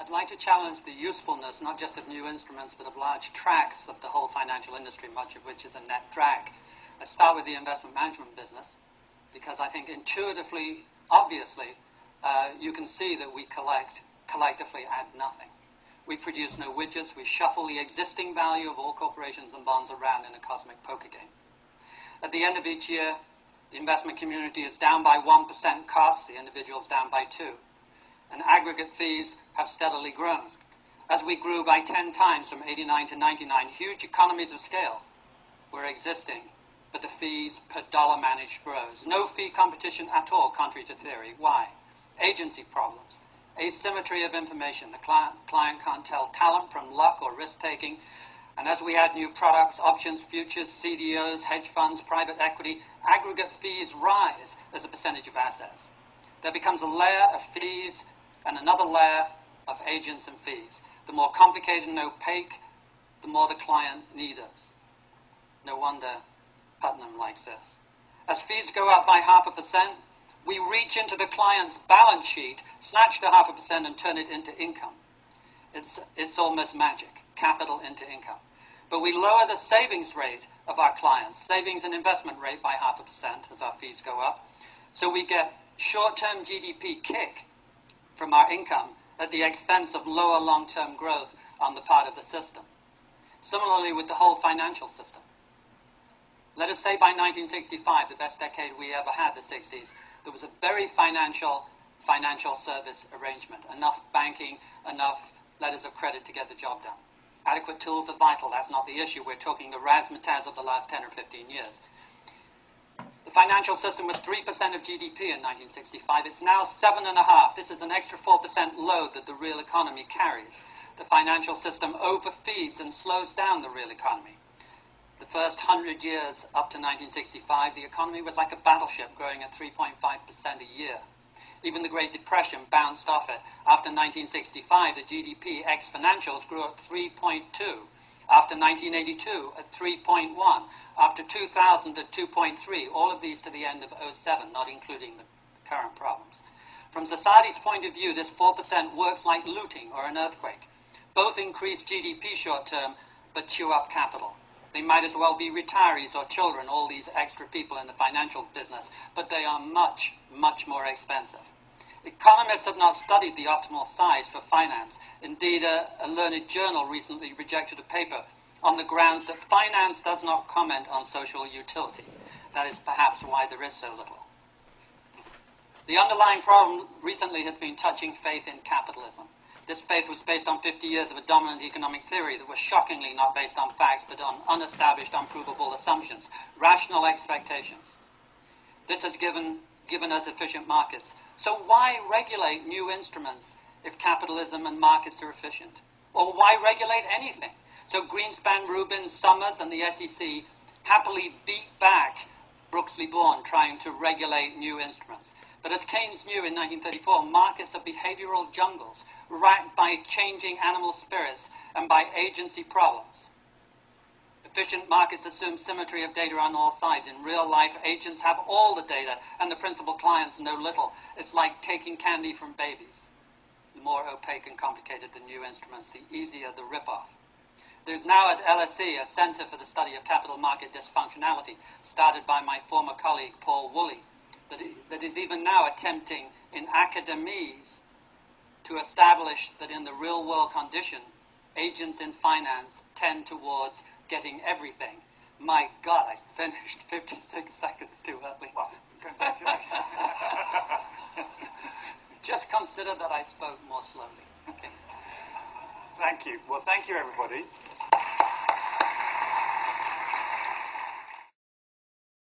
I'd like to challenge the usefulness not just of new instruments but of large tracts of the whole financial industry, much of which is a net drag. I start with the investment management business because I think intuitively, obviously, you can see that we collectively add nothing. We produce no widgets. We shuffle the existing value of all corporations and bonds around in a cosmic poker game. At the end of each year, the investment community is down by 1% costs, the individuals down by 2%. And aggregate fees have steadily grown. As we grew by 10 times from 89 to 99, huge economies of scale were existing, but the fees per dollar managed grows. No fee competition at all, contrary to theory. Why? Agency problems. Asymmetry of information. The client can't tell talent from luck or risk-taking. And as we add new products, options, futures, CDOs, hedge funds, private equity, aggregate fees rise as a percentage of assets. There becomes a layer of fees and another layer of agents and fees. The more complicated and opaque, the more the client needs us. No wonder Putnam likes this. As fees go up by 0.5%, we reach into the client's balance sheet, snatch the 0.5% and turn it into income. It's almost magic, capital into income. But we lower the savings rate of our clients, savings and investment rate by 0.5% as our fees go up. So we get short-term GDP kick from our income at the expense of lower long-term growth on the part of the system. Similarly with the whole financial system. Let us say by 1965, the best decade we ever had, the 60s, there was a very financial service arrangement. Enough banking, enough letters of credit to get the job done. Adequate tools are vital. That's not the issue. We're talking the razzmatazz of the last 10 or 15 years. The financial system was 3% of GDP in 1965. It's now 7.5%. This is an extra 4% load that the real economy carries. The financial system overfeeds and slows down the real economy. The first 100 years up to 1965, the economy was like a battleship growing at 3.5% a year. Even the Great Depression bounced off it. After 1965, the GDP ex-financials grew at 3.2%. After 1982, at 3.1%. After 2000, at 2.3%. All of these to the end of 2007, not including the current problems. From society's point of view, this 4% works like looting or an earthquake. Both increase GDP short-term, but chew up capital. They might as well be retirees or children, all these extra people in the financial business, but they are much, much more expensive. Economists have not studied the optimal size for finance. Indeed, a learned journal recently rejected a paper on the grounds that finance does not comment on social utility. That is perhaps why there is so little. The underlying problem recently has been touching faith in capitalism. This faith was based on 50 years of a dominant economic theory that was shockingly not based on facts but on unestablished, unprovable assumptions, rational expectations. This has given us efficient markets. So why regulate new instruments if capitalism and markets are efficient? Or why regulate anything? So Greenspan, Rubin, Summers, and the SEC happily beat back Brooksley Bourne trying to regulate new instruments. But as Keynes knew in 1934, markets are behavioral jungles, racked by changing animal spirits and by agency problems. Efficient markets assume symmetry of data on all sides. In real life, agents have all the data, and the principal clients know little. It's like taking candy from babies. The more opaque and complicated the new instruments, the easier the rip-off. There's now at LSE a Center for the Study of Capital Market Dysfunctionality, started by my former colleague Paul Woolley, that is even now attempting in academies to establish that in the real-world condition, agents in finance tend towards getting everything. My God, I finished 56 seconds too early. Well, congratulations. Just consider that I spoke more slowly. Okay. Thank you. Well, thank you, everybody.